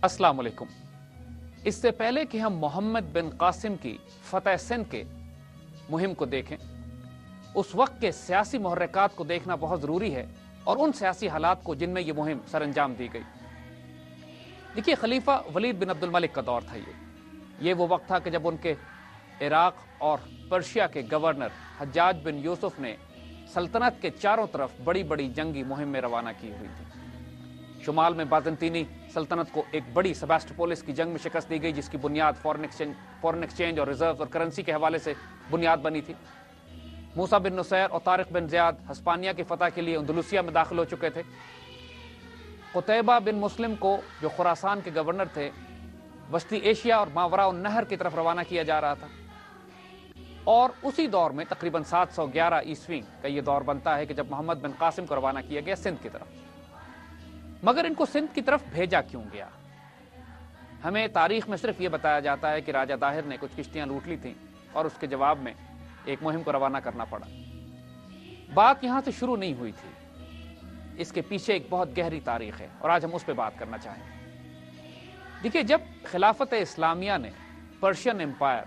अस्सलाम वालेकुम। इससे पहले कि हम मोहम्मद बिन कासिम की फतह सिंध के मुहिम को देखें, उस वक्त के सियासी मुहर्रिकात को देखना बहुत ज़रूरी है और उन सियासी हालात को जिनमें ये मुहिम सरअंजाम दी गई। देखिए, खलीफा वलीद बिन अब्दुल मलिक का दौर था ये वो वक्त था कि जब उनके इराक और पर्शिया के गवर्नर हज्जाज बिन यूसुफ ने सल्तनत के चारों तरफ बड़ी बड़ी जंगी मुहिम में रवाना की हुई थी। शुमाल में बाज़ंतीनी सल्तनत को एक बड़ी सेबास्टोपोलिस की जंग में शिकस्त दी गई, जिसकी बुनियाद फॉरेन एक्सचेंज और रिजर्व और करेंसी के हवाले से बुनियाद बनी थी। मूसा बिन नुसैर और तारिक बिन ज़ियाद हस्पानिया की फतह के लिए अंदलुसिया में दाखिल हो चुके थे। कुतैबा बिन मुस्लिम को, जो खुरासान के गवर्नर थे, वस्ती एशिया और मावरा नहर की तरफ रवाना किया जा रहा था। और उसी दौर में तकरीबन 711 ईस्वी का ये दौर बनता है कि जब मोहम्मद बिन कासिम को रवाना किया गया सिंध की तरफ। मगर इनको सिंध की तरफ भेजा क्यों गया? हमें तारीख में सिर्फ ये बताया जाता है कि राजा दाहिर ने कुछ किश्तियां लूट ली थीं और उसके जवाब में एक मुहिम को रवाना करना पड़ा। बात यहां से शुरू नहीं हुई थी, इसके पीछे एक बहुत गहरी तारीख है और आज हम उस पर बात करना चाहेंगे। देखिए, जब खिलाफत इस्लामिया ने पर्शियन एम्पायर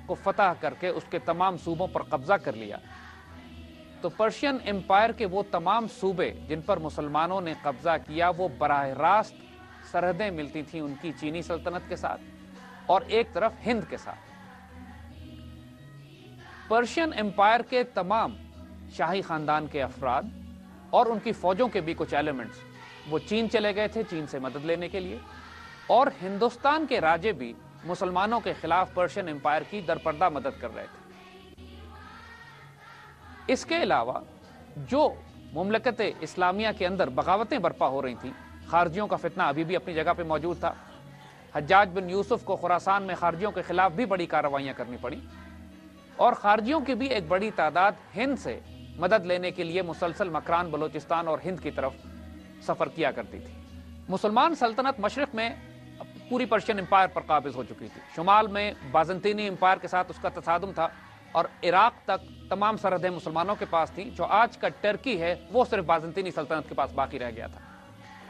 को फतह करके उसके तमाम सूबों पर कब्जा कर लिया, तो पर्शियन एम्पायर के वो तमाम सूबे जिन पर मुसलमानों ने कब्जा किया, वो बराह रास्त सरहदें मिलती थीं उनकी चीनी सल्तनत के साथ और एक तरफ हिंद के साथ। पर्शियन एम्पायर के तमाम शाही खानदान के अफराद और उनकी फौजों के भी कुछ एलिमेंट्स वो चीन चले गए थे चीन से मदद लेने के लिए, और हिंदुस्तान के राजे भी मुसलमानों के खिलाफ पर्शियन एम्पायर की दरपर्दा मदद कर रहे थे। इसके अलावा जो मुमलकत इस्लामिया के अंदर बगावतें बर्पा हो रही थी, खारजियों का फितना अभी भी अपनी जगह पे मौजूद था। हज्जाज बिन यूसुफ को खुरासान में खारजियों के खिलाफ भी बड़ी कार्रवाइयां करनी पड़ी और खारजियों की भी एक बड़ी तादाद हिंद से मदद लेने के लिए मुसलसल मकरान, बलोचिस्तान और हिंद की तरफ सफर किया करती थी। मुसलमान सल्तनत मशरिक में पूरी पर्शियन एम्पायर पर काबिज हो चुकी थी। शुमाल में बाज़ंतीनी एम्पायर के साथ उसका तसादुम था और इराक तक तमाम सरहदें मुसलमानों के पास थी। जो आज का टर्की है वो सिर्फ बाज़ंतीनी सल्तनत के पास बाकी रह गया था।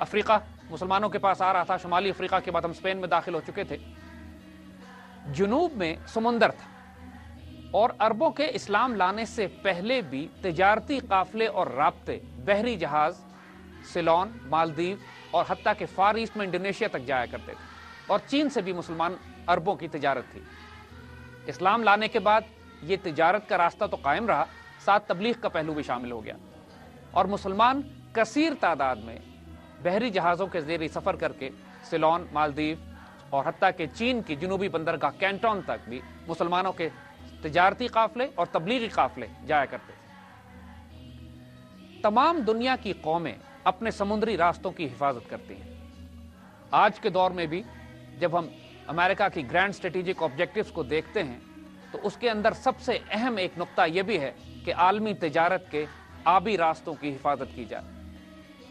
अफ्रीका मुसलमानों के पास आ रहा था। शुमाली अफ्रीका के बाद हम स्पेन में दाखिल हो चुके थे। जुनूब में समुंदर था और अरबों के इस्लाम लाने से पहले भी तिजारती काफिले और राब्ते बहरी जहाज सिलोन, मालदीव और हत्ता के फार ईस्ट में इंडोनेशिया तक जाया करते थे और चीन से भी मुसलमान अरबों की तिजारत थी। इस्लाम लाने के बाद ये तिजारत का रास्ता तो कायम रहा, साथ तबलीग का पहलू भी शामिल हो गया और मुसलमान कसीर तादाद में बहरी जहाज़ों के ज़ेरे सफ़र करके सिलोन, मालदीव और हत्ता के चीन की जुनूबी बंदरगाह कैंटोन तक भी मुसलमानों के तिजारती काफिले और तबलीगी काफिले जाया करते थे। तमाम दुनिया की कौमें अपने समुद्री रास्तों की हिफाजत करती हैं। आज के दौर में भी जब हम अमेरिका की ग्रैंड स्ट्रेटेजिक ऑब्जेक्टिव्स को देखते हैं तो उसके अंदर सबसे अहम एक नुक्ता यह भी है कि आलमी तिजारत के आबी रास्तों की हिफाजत की जाए।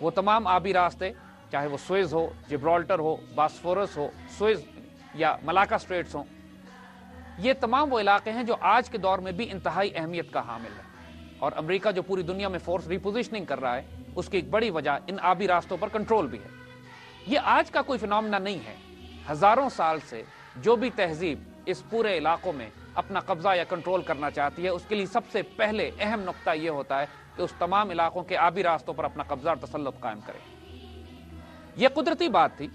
वो तमाम आबी रास्ते, चाहे वो सुएज हो, जिब्राल्टर हो, बास्फोरस हो, सुएज या मलाका स्ट्रेट्स हो, ये तमाम वो इलाके हैं जो आज के दौर में भी इंतहाई अहमियत का हामिल है। और अमेरिका जो पूरी दुनिया में फोर्स रिपोजिशनिंग कर रहा है, उसकी एक बड़ी वजह इन आबी रास्तों पर कंट्रोल भी है। ये आज का कोई फिनोमेना नहीं है। हजारों साल से जो भी तहजीब इस पूरे इलाकों में अपना कब्जा या कंट्रोल करना चाहती है, उसके लिए सबसे पहले अहम नुक्ता यह होता है कि उस तमाम इलाकों के आबी रास्तों पर अपना कब्जा और तसल्लुत कायम करे। यह कुदरती बात थी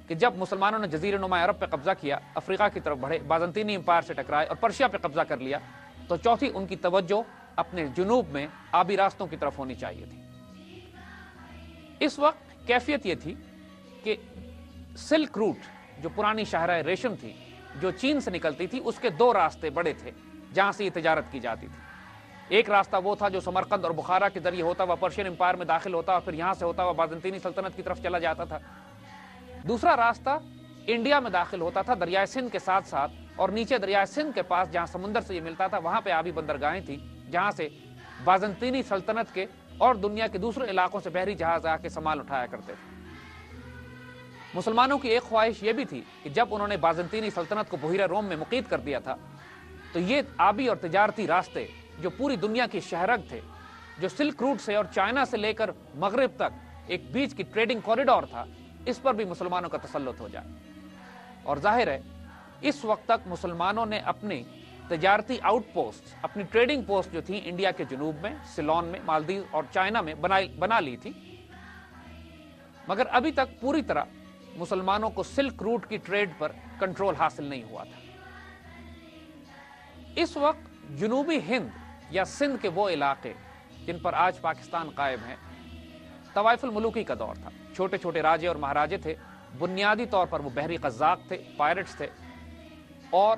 कि जब मुसलमानों ने जजीर-ए-नुमा अरब पे कब्जा किया, अफ्रीका की तरफ बढ़े, बाज़ंतीनी एम्पायर से टकराए और पर्शिया पे कब्जा कर लिया, तो चौथी उनकी तवज्जो अपने जुनूब में आबी रास्तों की तरफ होनी चाहिए थी। इस वक्त कैफियत यह थी कि सिल्क रूट, जो पुरानी शाहराह रेशम थी, जो चीन से निकलती थी, उसके दो रास्ते बड़े थे जहां से ये तिजारत की जाती थी। एक रास्ता वो था जो समरकंद और बुखारा के जरिए होता हुआ पर्शियन एम्पायर में दाखिल होता और फिर यहां से होता हुआ बाज़ंतीनी सल्तनत की तरफ चला जाता था। दूसरा रास्ता इंडिया में दाखिल होता था दरियाए सिंध के साथ साथ, और नीचे दरियाए सिंध के पास जहां समुंदर से ये मिलता था, वहां पे आबी बंदरगाहें थी जहां से बाज़ंतीनी सल्तनत के और दुनिया के दूसरे इलाकों से बहरी जहाज आके सामान उठाया करते थे। मुसलमानों की एक ख्वाहिश यह भी थी कि जब उन्होंने बाज़ंतीनी सल्तनत को बहिरा रोम में मुक़ीद कर दिया था, तो ये आबी और तिजारती रास्ते जो पूरी दुनिया की शहरग थे, जो सिल्क रूट से और चाइना से लेकर मगरिब तक एक बीच की ट्रेडिंग कॉरिडोर था, इस पर भी मुसलमानों का तसल्लुत हो जाए। اور ظاہر ہے اس وقت تک مسلمانوں نے اپنی تجارتی آؤٹ پوسٹ، اپنی ٹریڈنگ پوسٹ جو تھی انڈیا کے جنوب میں، سیلون میں، مالدیو اور چائنا میں بنا لی تھی، مگر ابھی تک پوری طرح مسلمانوں کو سلک روٹ کی ٹریڈ پر کنٹرول حاصل نہیں ہوا تھا۔ اس وقت جنوبی ہند یا سندھ کے وہ علاقے جن پر آج پاکستان قائم ہے، طوائف الملوکی کا دور تھا۔ چھوٹے چھوٹے راجے اور مہاراجے تھے، بنیادی طور پر وہ بحری قزاق تھے، پائرٹس تھے، اور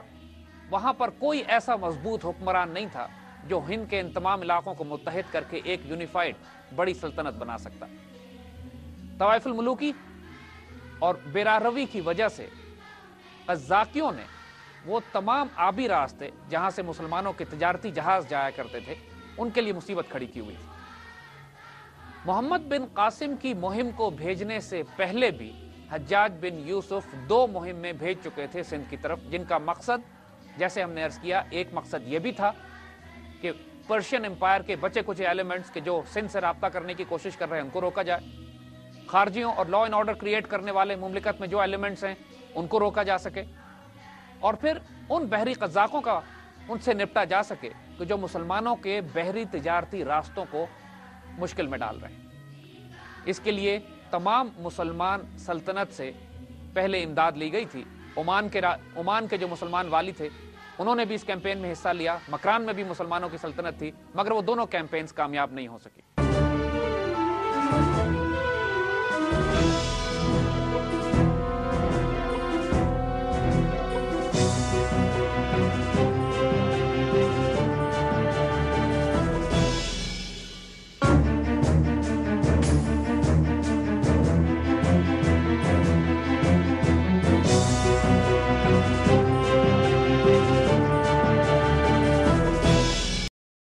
وہاں پر کوئی ایسا مضبوط حکمران نہیں تھا جو ہند کے ان تمام علاقوں کو متحد کر کے ایک یونیفائڈ بڑی سلطنت بنا سکتا۔ طوائف الملوکی اور بیراہ روی کی وجہ سے قزاقیوں نے وہ تمام آبی راستے جہاں سے مسلمانوں کے تجارتی جہاز جایا کرتے تھے ان کے لیے مصیبت کھڑی کی ہوئی تھی۔ محمد بن قاسم کی مہم کو بھیجنے سے پہلے بھی حجاج بن یوسف 2 مہم میں بھیج چکے تھے سندھ کی طرف، جن کا مقصد جیسے ہم نے عرض کیا، ایک مقصد یہ بھی تھا کہ پرشین امپائر کے بچے کچھ ایلیمنٹس کے جو سندھ سے رابطہ کرنے کی کوشش کر رہے ہیں ان کو روکا جائے، خارجیوں اور لا اینڈ آرڈر کریٹ کرنے والے مملکت میں جو ایلیمنٹس ہیں ان کو روکا جا سکے، اور پھر ان بحری قزاقوں کا ان سے نپٹا جا سکے کہ جو مسلمانوں کے بحری تجارتی راستوں کو مشکل میں ڈال رہے ہیں۔ اس کے لیے تمام مسلمان سلطنت سے پہلے امداد لی گئی تھی۔ عمان کے جو مسلمان والی تھے انہوں نے بھی اس کیمپین میں حصہ لیا، مکران میں بھی مسلمانوں کی سلطنت تھی، مگر وہ دونوں کیمپینز کامیاب نہیں ہو سکی۔